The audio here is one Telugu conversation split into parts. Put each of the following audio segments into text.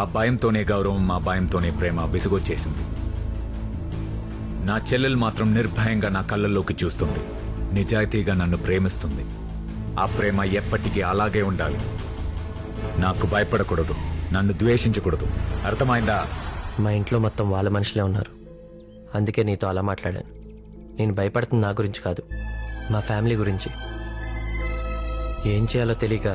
ఆ భయంతోనే గౌరవం, ఆ భయంతోనే ప్రేమ విసుగొచ్చేసింది. నా చెల్లెలు మాత్రం నిర్భయంగా నా కళ్ళల్లోకి చూస్తుంది, నిజాయితీగా నన్ను ప్రేమిస్తుంది. ఆ ప్రేమ ఎప్పటికీ అలాగే ఉండాలి. నాకు భయపడకూడదు, నన్ను ద్వేషించకూడదు. అర్థమైందా? మా ఇంట్లో మొత్తం వాళ్ళ మనుషులే ఉన్నారు, అందుకే నీతో అలా మాట్లాడాను. నేను భయపడుతుంది నా గురించి కాదు, మా ఫ్యామిలీ గురించి. ఏం చేయాలో తెలియక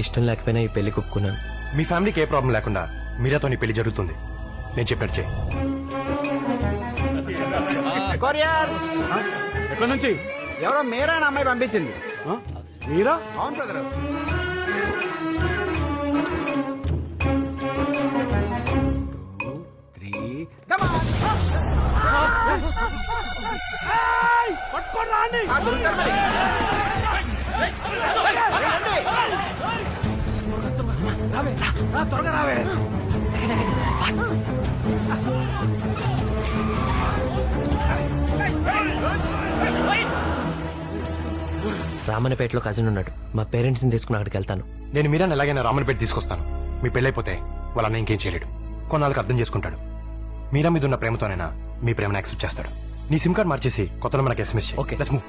ఇష్టం లేకపోయినా ఈ పెళ్లి కుప్పుకున్నాను. మీ ఫ్యామిలీకి ఏ ప్రాబ్లం లేకుండా మీరాతో నీ పెళ్లి జరుగుతుంది. నేను చెప్పాడు చేయి. కొరియర్ ఎక్కడి నుంచి? ఎవరో మీరా అనే అమ్మాయి పంపించింది. మీరా? అవును బ్రదర్. పట్టుకోరా అండి. త్వరగా రావే. రామన్నపేటలో కజిన్ ఉన్నాడు, మా పేరెంట్స్ని తీసుకుని అక్కడికి వెళ్తాను. నేను మీరాని ఎలాగైనా రామన్పేట తీసుకొస్తాను. మీ పెళ్ళైపోతే వాళ్ళ అన్న ఇంకేం చేయలేడు, కొన్నాళ్ళకి అర్థం చేసుకుంటాడు. మీరా మీద ఉన్న ప్రేమతోనైనా మీ ప్రేమను యాక్సెప్ట్ చేస్తాడు. నీ సిమ్ కార్డ్ మార్చేసి కొత్త మనకి ఎస్ఎంఎస్ చేయి. ఓకే. Let's move.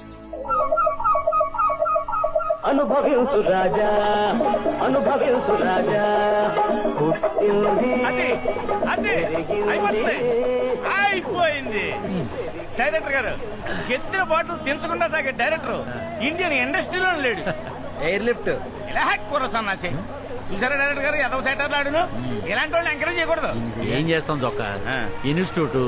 అనుభవించు రాజా, అనుభవించు రాజా, పుట్టింది అయిపోయింది. డైరెక్టర్ గారు, ఎత్తిన బాటలు తెంచకుండా తాగే డైరెక్టర్ ఇండియన్ ఇండస్ట్రీలో లేడు. ఎయిర్ లిఫ్ట్ ఇలా కూర సన్నాసి. చూసారా డైరెక్టర్ గారు, ఎదవ సైటర్లు ఆడును. ఇలాంటి వాళ్ళని ఎంకరేజ్ చేయకూడదు. ఏం చేస్తాం చొక్క, ఇన్స్టిట్యూట్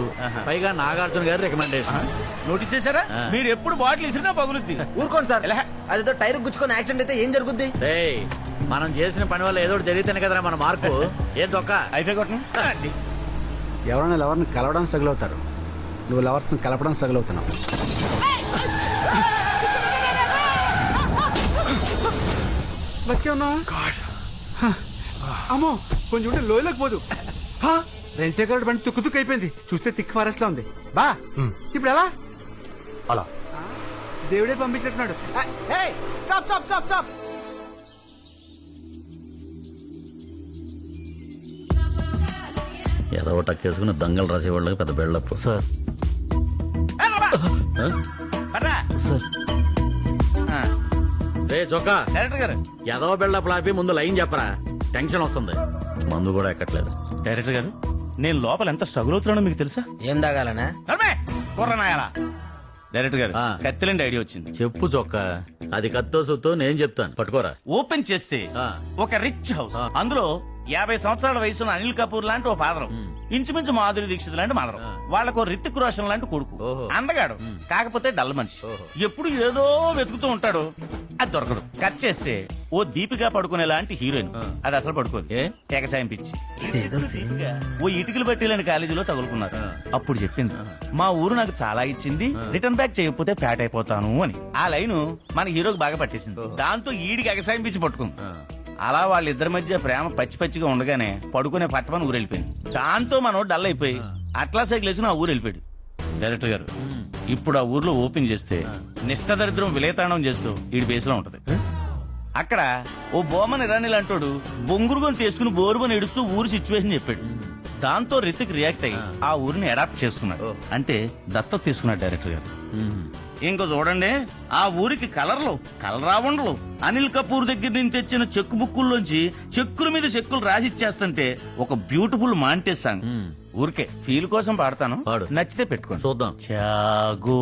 పైగా నాగార్జున గారు రికమెండేషన్. నోటీస్ చేశారా? మీరు ఎప్పుడు బాటిల్ ఇసిరినా పగులుద్ది. ఊరుకోండి సార్. అదేదో టైర్ గుచ్చుకొని యాక్సిడెంట్ అయితే ఏం జరుగుద్ది? రేయ్, మనం చేసిన పని వల్ల ఏదో ఒకటి జరిగితేనే కదరా మన మార్పు. ఏం చొక్క అయిపోయి కొట్టండి. ఎవరైనా లవర్ని కలవడానికి స్ట్రగుల్ అవుతారు, నువ్వు లవర్స్ ని కలపడం స్ట్రగుల్ అవుతున్నావు. అమ్మో, కొంచెం ఉంటే లోయలోకి పోదు. రెంటే గారు బండి తుక్కు తుక్కు అయిపోయింది. చూస్తే థిక్ ఫారెస్ట్ లా ఉంది. బా ఇప్పుడు ఎలా? అలా దేవుడే పంపించినట్టున్నాడు. Stop stop stop stop. ఏదో టక్కేసుకుని దంగలు రాసేవాళ్ళకి పెద్ద బెళ్ళప్పు. సార్ సార్ రే చొక్క, డైరెక్టర్ గారు, ఏదో బెళ్ళప్పు ఆపి ముందు లైన్ చెప్పరా, టెన్షన్ వస్తుంది. మందు కూడా ఎక్కట్లేదు. డైరెక్టర్ గారు, నేను లోపల ఎంత స్ట్రగుల్ అవుతున్నానో మీకు తెలుసా? ఏం తాగాలనా? డైరెక్టర్ గారు, ఆ. కత్తిలండి ఐడియా వచ్చింది. చెప్పు చొక్క, అది కత్తో సుత్తో నేను చెప్తాను, పట్టుకోరా. ఓపెన్ చేస్తే ఆ. ఒక రిచ్ హౌస్, అందులో 50 సంవత్సరాల వయసున్న అనిల్ కపూర్ లాంటి ఓ ఫాదరం, ఇంచుమించు మాధురి దీక్షిత్ లాంటి మదరం, వాళ్ళకు రితిక్ రోషన్ లాంటి కొడుకు. ఓహో. అందగాడు, కాకపోతే డల్ మనిషి. ఓహో. ఎప్పుడు ఏదో వెతుకుతూ ఉంటాడు, అది దొరకదు. కట్ చేస్తే ఓ దీపిగా పడుకునే లాంటి హీరోయిన్, అది అసలు పడుకోదు. ఏ? ఎగసాయం పిచ్చి. ఓ ఇటుకలు బట్టీలని కాలేజీలో తగులుకున్నారు. అప్పుడు చెప్పింది, మా ఊరు నాకు చాలా ఇచ్చింది, రిటర్న్ బ్యాక్ చేయకపోతే ఫ్యాట్ అయిపోతాను అని. ఆ లైను మన హీరోకి బాగా పట్టేసింది. దాంతో ఈడికి ఎగసాయం పిచ్చి పట్టుకుంది. అలా వాళ్ళిద్దరి మధ్య ప్రేమ పచ్చి పచ్చిగా ఉండగానే పడుకునే పట్టమని ఊరు వెళ్ళిపోయింది. దాంతో మనం డల్ అయిపోయి అట్లా సైకిల్ వేసి ఆ ఊరు వెళ్ళిపోయాడు. డైరెక్టర్ గారు, ఇప్పుడు ఆ ఊర్లో ఓపెన్ చేస్తే నిష్టదరిద్రం విలేతాండం చేస్తూ ఈడి బేస్ లో ఉంటది. అక్కడ ఓ బోమన్ ఇరానీ లాంటోడు బొంగురుగొని తీసుకుని బోరుమని ఏడుస్తూ ఊరు సిచ్యువేషన్ చెప్పాడు. దాంతో రితిక్ రియాక్ట్ అయ్యి ఆ ఊరిని అడాప్ట్ చేసుకున్నాడు, అంటే దత్తత తీసుకున్నాడు డైరెక్టర్ గారు. ఇంకో చూడండి, ఆ ఊరికి కలరావుండలు అనిల్ కపూర్ దగ్గర నుంచి తెచ్చిన చెక్కు బుక్కుల్లోంచి చెక్కుల మీద చెక్కులు రాసిచ్చేస్తుంటే ఒక బ్యూటిఫుల్ మాంటేజ్ సాంగ్. ఊరికే ఫీల్ కోసం పాడతాను, పాడు. నచ్చితే పెట్టుకోండి. చూద్దాం. జాగో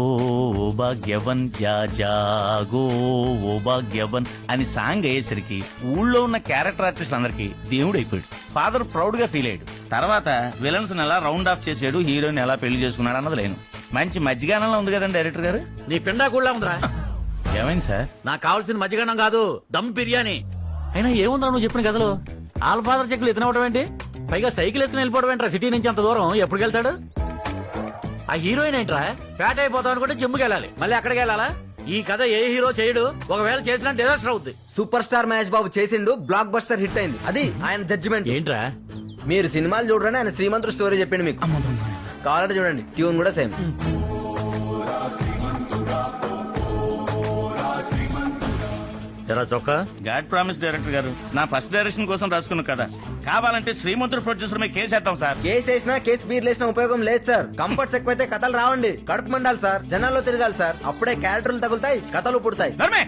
ఓ భాగ్యవన్ జాగో ఓ భాగ్యవన్ అని సాంగ్ అయ్యేసరికి ఊళ్ళో ఉన్న క్యారెక్టర్ ఆర్టిస్ట్ అందరికి దేవుడు అయిపోయాడు. ఫాదర్ ప్రౌడ్ గా ఫీల్ అయ్యాడు. తర్వాత విలన్స్ ఎలా రౌండ్ ఆఫ్ చేసాడు, హీరోయిన్ ఎలా పెళ్లి చేసుకున్నాడు అన్నది లేను. మంచి మజ్జిగానంలో ఉంది కదండి డైరెక్టర్ గారు. నీ పిండా కూడా ఉందిరా. ఏమైంది సార్? నాకు కావాల్సిన మజ్జిగన్నం కాదు, దమ్ బిర్యానీ. అయినా ఏముందిరా నువ్వు చెప్పిన కథలో? ఆల్ ఫాదర్ చెక్కులు ఎత్తినవడం ఏంటి? పైగా సైకిల్ వేసుకుని వెళ్ళిపోవడం ఏంట్రా? సిటీ నుంచి అంత దూరం ఎప్పుడు వెళ్తాడు? ఆ హీరోయిన్ ఏంట్రా? ఫ్యాట్ అయిపోతాం అనుకుంటే జిమ్కి వెళ్ళాలి, మళ్ళీ అక్కడికి వెళ్ళాలా? ఈ కథ ఏ హీరో చేయడు, ఒకవేళ చేసిన డిజాస్టర్ అవుద్ది. సూపర్ స్టార్ మహేష్ బాబు చేసిండు, బ్లాక్ బస్టర్ హిట్ అయింది, అది ఆయన జడ్జిమెంట్. ఏంట్రా? మీరు సినిమాలు చూడరని ఆయన శ్రీమంతుడు స్టోరీ చెప్పిండు మీకు. కావాలంటే చూడండి, ట్యూన్ కూడా సేమ్. ఎరా చొక్కా గాడ్ ప్రామిస్ డైరెక్టర్ గారు, నా ఫస్ట్ డైరెక్షన్ కోసం రాసుకున్న కదా, కావాలంటే శ్రీమంతుడు ప్రొడ్యూసర్ మీద కేసేద్దాం సార్. కేసు వేసినా కేసు బీర్లు వేసినా ఉపయోగం లేదు సార్. కంఫర్ట్స్ ఎక్కువైతే కథలు రావండి, కడుపు మండాలి సార్, జనాల్లో తిరగాలి సార్, అప్పుడే క్యారెక్టర్లు తగులుతాయి, కథలు పుడతాయి. నర్మే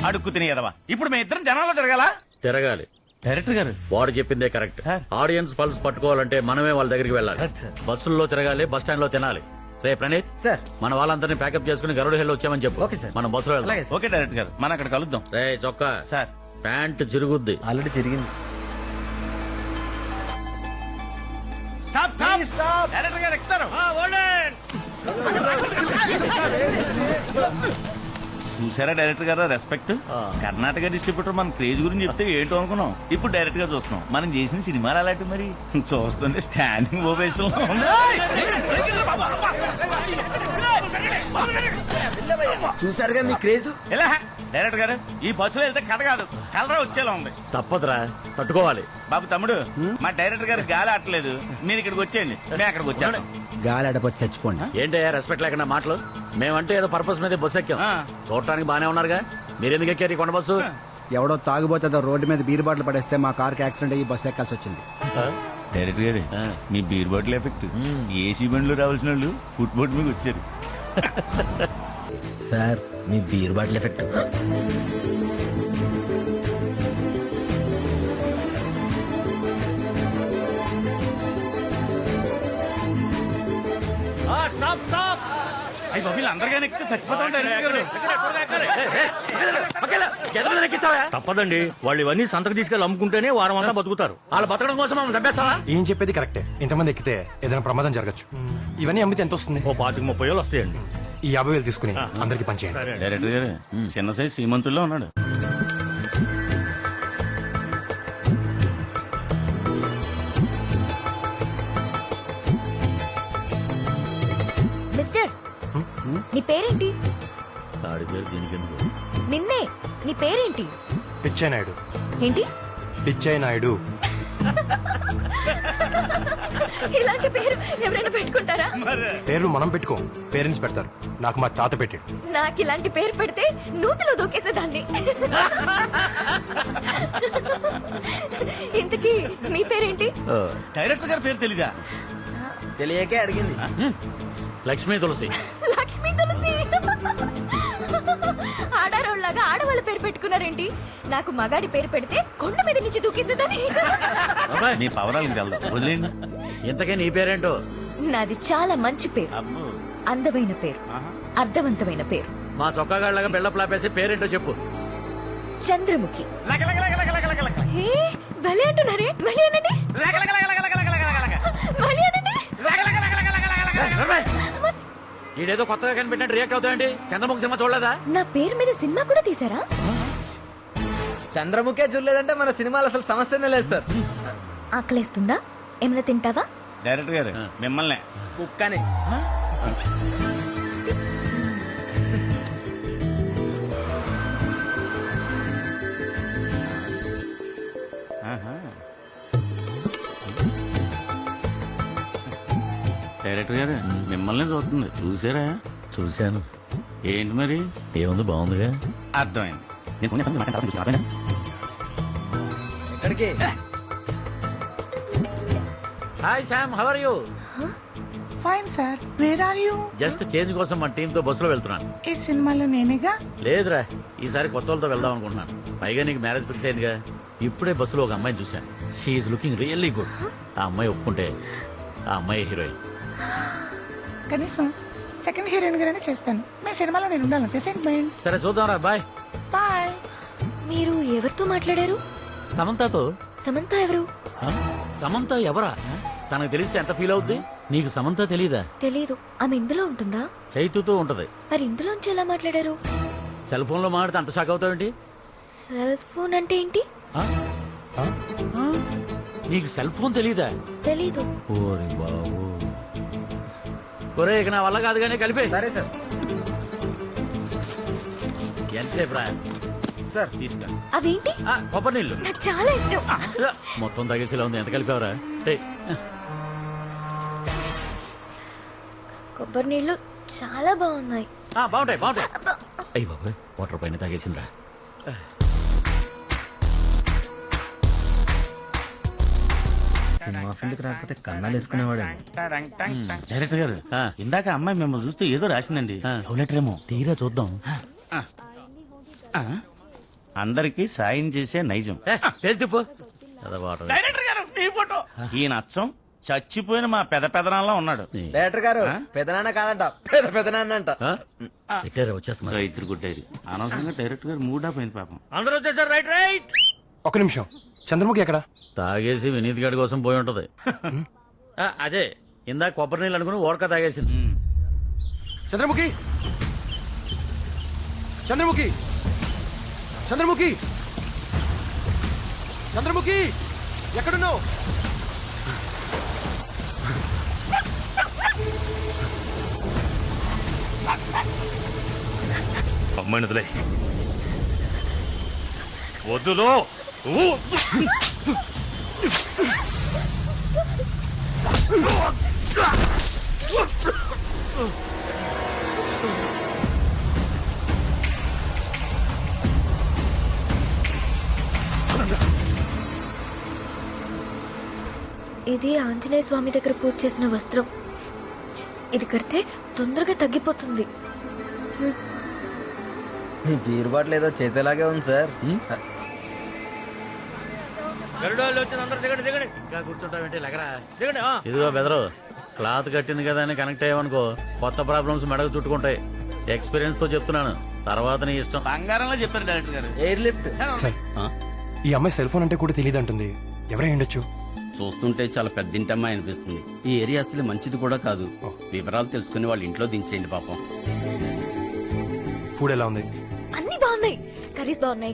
అడుక్కు తినేదవా, ఇప్పుడు మేము ఇద్దరం జనాల్లో తిరగాల? తిరగాలి. డైరెక్టర్ గారు, వాడు చెప్పిందే కరెక్ట్. సార్. ఆడియన్స్ పల్స్ పట్టుకోవాలంటే మనమే వాళ్ళ దగ్గరికి వెళ్ళాలి. Correct sir. బస్సుల్లో తిరగాలి, బస్ స్టాండ్ లో తినాలి. రే ప్రణీత్, సార్. మన వాళ్ళందరినీ ప్యాకప్ చేసుకుని గరుడు హెల్ వచ్చామని చెప్పు. Okay sir. మనం బస్సులో వెళ్దాం. అలాగే సార్. ఓకే డైరెక్టర్ గారు, మనం అక్కడ కలుద్దాం. రే చొక్కా, సార్. ప్యాంట్ చిరుగుద్ది. ఆల్రెడీ తిరిగింది. Stop Please stop. డైరెక్టర్ గారు ఎక్కుతారు. చూసారా డైరెక్టర్ గారు రెస్పెక్ట్. కర్ణాటక డిస్ట్రిబ్యూటర్ మన క్రేజ్ గురించి చెప్తే ఏంటో అనుకున్నాం, ఇప్పుడు డైరెక్ట్ గా చూస్తున్నాం. మనం చేసిన సినిమాలు అలాంటి మరి చూస్తుంటే స్టాండింగ్ ఓవేషన్ చూసారుగా మీ క్రేజ్. ఎలా డైరెక్టర్ గారు, ఈ బస్సులో వెళ్తే కథ కాదు కలరా వచ్చేలా ఉంది. తప్పదురా, తట్టుకోవాలి. బాబు తమ్ముడు, మా డైరెక్టర్ గారు గాలి ఆటలేదు, మీరు ఇక్కడికి వచ్చేయండి, మేము అక్కడికి వచ్చాను. గాలి అడపచ్చి చచ్చిపోండి. ఏంటయ్యా రెస్పెక్ట్ లేకుండా మాటలు? మేమంటే ఏదో పర్పస్ మీద బస్సు ఎక్కాం. ఆ. చూడటానికి బానే ఉన్నారుగా, మీరెందుకు ఎక్కారు ఈ కొండ బస్సు? ఎవడో తాగుబోతుందో రోడ్డు మీద బీరు బాటిల్ పడేస్తే మా కార్కి యాక్సిడెంట్ అయ్యి బస్సు ఎక్కాల్సి వచ్చింది. డైరెక్టర్ గారు, మీ బీర్ బాటిల్ ఎఫెక్ట్, ఏసీ బండ్లు రావాల్సిన వాళ్ళు ఫుట్ బోట్ మీకు వచ్చారు. సార్ మీ బీర్ బాటిల్ ఎఫెక్ట్. అయ్యి బాబు, వీళ్ళందరికీ ఎక్కితే చచ్చిపోతాం డైరెక్టర్ గారు. తప్పదండి, వాళ్ళు ఇవన్నీ సంతకు తీసుకెళ్ళి అమ్ముకుంటేనే వారం అంతా బతుకుతారు. వాళ్ళు బతకడం కోసం మమ్మల్ని చంపేస్తావా? ఏం చెప్పేది కరెక్టే. ఇంతమంది ఎక్కితే ఏదైనా ప్రమాదం జరగచ్చు. ఇవన్నీ అమ్మితే ఎంత వస్తుంది? ఓ 25-30 వస్తాయండి. ఈ 50,000 తీసుకుని అందరికి పనిచేయండి. డైరెక్టర్ గారు, చిన్న సైజ్ శ్రీమంతుల్లో ఉన్నాడు. మిస్టర్ నీ పేరేంటి? ఆడి పేరు దీనికి ఎందుకు? నిన్నే, నీ పేరేంటి? పిచ్చయ్య నాయుడు. ఏంటి? పిచ్చయ్య నాయుడు. ఇలాంటి పేరు ఎవరైనా పెట్టుకుంటారా? పేర్లు మనం పెట్టుకోం, పేరెంట్స్ పెడతారు. నాకు మా తాత పెట్టాడు. నాకు ఇలాంటి పేరు పెడితే నూతిలో దూకేసేదాన్ని. ఇంతకీ మీ పేరేంటి? డైరెక్టర్ గారి పేరు తెలీదా? తెలియకే అడిగింది. లక్ష్మీ తులసి. లక్ష్మీ తులసి. ఆడారోళ్ళగా ఆడవాళ్ళ పేరు పెట్టుకున్నారేంటి? నాకు మగాడి పేరు పెడితే కొండ మీద నుంచి దూకేసేదాన్ని. మీ పవరాలకు వెళ్దాం, వదిలేండి. ఇంతకీ నీ పేరేంటో? నాది చాలా మంచి పేరు, అబ్బో. అందమైన పేరు, అర్థవంతమైన పేరు. మా చొక్కాగాళ్ళగా బిల్డప్ లాపేసి పేరేంటో చెప్పు. చంద్రముఖి. లక లక లక లక లక లక లక. ఏ, భలే అంటున్నారే, మళ్ళీ అనండి. లక లక లక లక లక లక లక లక. మళ్ళీ అనండి. లక లక లక లక లక లక లక. ఈడేదో కొత్తగా కనిపెట్టినట్టు రియాక్ట్ అవుతాయండి. చంద్రముఖి సినిమా చూడలేదా? నా పేరు మీద సినిమా కూడా తీసారా? చంద్రముఖే చూడలేదంటే మన సినిమాలు అసలు సమస్యనే లేదు సార్. ఆకలేస్తుందా? ఏమైనా తింటావా? డైరెక్టర్ గారు, మిమ్మల్ని కుక్కని. డైరెక్టర్ గారు మిమ్మల్ని చూస్తుంది, చూసారా? చూశాను. ఏంటి మరి? ఏముంది, బాగుందిగా. అర్థమైంది. నేను ఫోన్ చేస్తాను, మాట్లాడతాను, చూసుకో, అర్థమైందా? ఎక్కడికి? Hi Sam, how are you? Fine sir, where are you? Just change కోసం మన టీమ్ తో బస్సులో వెళ్తున్నాను. ఈ సినిమాలో నేనేగా. లేదురా, ఈసారి కొత్త వాళ్ళతో వెళ్దాం అనుకుంటున్నాను. పైగా నీకు మ్యారేజ్ ఫిక్స్ అయిందిగా. ఇప్పుడే బస్సులో ఒక అమ్మాయిని చూశాను. She's looking really good. ఆ అమ్మాయి ఒప్పుకుంటే ఆ అమ్మాయి హీరోయిన్. కనీసం సెకండ్ హీరోయిన్ గానే చేస్తాను. మీ సినిమాలో నేను ఉండాలంతే. సెంటిమెంట్. సరే చూద్దాంరా, బాయ్. బాయ్. మీరు ఎవరితో మాట్లాడారు? సమంతతో. సమంత ఎవరు? ఆ? సమంత ఎవరా? తనకు తెలిస్తే ఎంత ఫీల్ అవుద్ది? నీకు సమంత తెలీదా? తెలీదు. ఆమె ఇందులో ఉంటుందా? చైతుతో ఉంటది. మరి ఇందులోంచి ఎలా మాట్లాడారు? సెల్ ఫోన్ లో మాట్లాడితే అంత షాక్ అవుతావేంటి? సెల్ ఫోన్ అంటే ఏంటి? ఆ? ఆ? నీకు సెల్ ఫోన్ తెలీదా? తెలీదు. ఓరి బాబు. ఒరే, ఇక నా వల్ల కాదు కానీ కలిపే. సరే సార్. ఎంతసేపు రా? సార్ తీసుకురా. అవేంటి? కొబ్బరి నీళ్ళు. నాకు చాలా ఇష్టం. మొత్తం తగేసేలా ఉంది. ఎంత కలిపావరా? కొబ్బరి నీళ్ళు చాలా బాగున్నాయి. బాగుంటాయి బాగుంటాయి. అయ్యి బాబు, వాటర్ పైన తాగేసిందిరా. సినిమా ఫీల్డ్కి రాకపోతే కన్నాలు వేసుకునేవాడు. డైరెక్టర్ గారు ఇందాక అమ్మాయి మిమ్మల్ని చూస్తే ఏదో రాసిందండి లవ్ లెటర్ ఏమో తీరా చూద్దాం. అందరికి సాయం చేసే నైజం. పేరు తిప్పు. చదవటం. డైరెక్టర్ గారు మీ ఫోటో. ఈయన అచ్చం చచ్చిపోయిన మా పెదనాన్నలా ఉన్నాడు. డైరెక్టర్ గారు పెదనాన్న కాదంట, పెదనాన్న అంట. పెట్టారా వచ్చేస్తున్నారు. రైతులు గుడ్డారు అనవసరంగా డైరెక్టర్ గారు మూడా పోయింది పాపం. అందరూ వచ్చేసారు. Right right. ఒక నిమిషం, చంద్రముఖి ఎక్కడ? తాగేసి వినీత్ గడి కోసం పోయి ఉంటది. అదే ఇందాక కొబ్బరి నీళ్ళు అనుకుని ఓడక తాగేసింది. చంద్రముఖి, చంద్రముఖి, చంద్రముఖి, చంద్రముఖి, ఎక్కడున్నావు? అమ్మాయిని వదిలే. వద్దులో. ఇది ఆంజనేయ స్వామి దగ్గర పూజ చేసిన వస్త్రం. ఇది కడితే తొందరగా తగ్గిపోతుంది. మీ బీర్ బాటిల్ ఏదో చేసేలాగే ఉంది సార్. ఇంకా కూర్చుంటావేంటి లగరా. ఇదిగో బెదరు, క్లాత్ కట్టింది కదా అని కనెక్ట్ అయ్యావనుకో కొత్త ప్రాబ్లమ్స్ మెడకు చుట్టుకుంటాయి. ఎక్స్పీరియన్స్ తో చెప్తున్నాను, తర్వాత నీ ఇష్టం. బంగారంలో చెప్పారు డైరెక్టర్ గారు. Air lift. సార్, ఈ అమ్మాయి సెల్ ఫోన్ అంటే కూడా తెలియదు అంటుంది. ఎవరై ఉండొచ్చు? చూస్తుంటే చాలా పెద్దింటమ్మాయి అనిపిస్తుంది. ఈ ఏరియా అసలు మంచిది కూడా కాదు. వివరాలు తెలుసుకుని వాళ్ళ ఇంట్లో దించేయండి పాపం. ఫుడ్ ఎలా ఉంది? అన్ని బాగున్నాయి, కర్రీస్ బాగున్నాయి,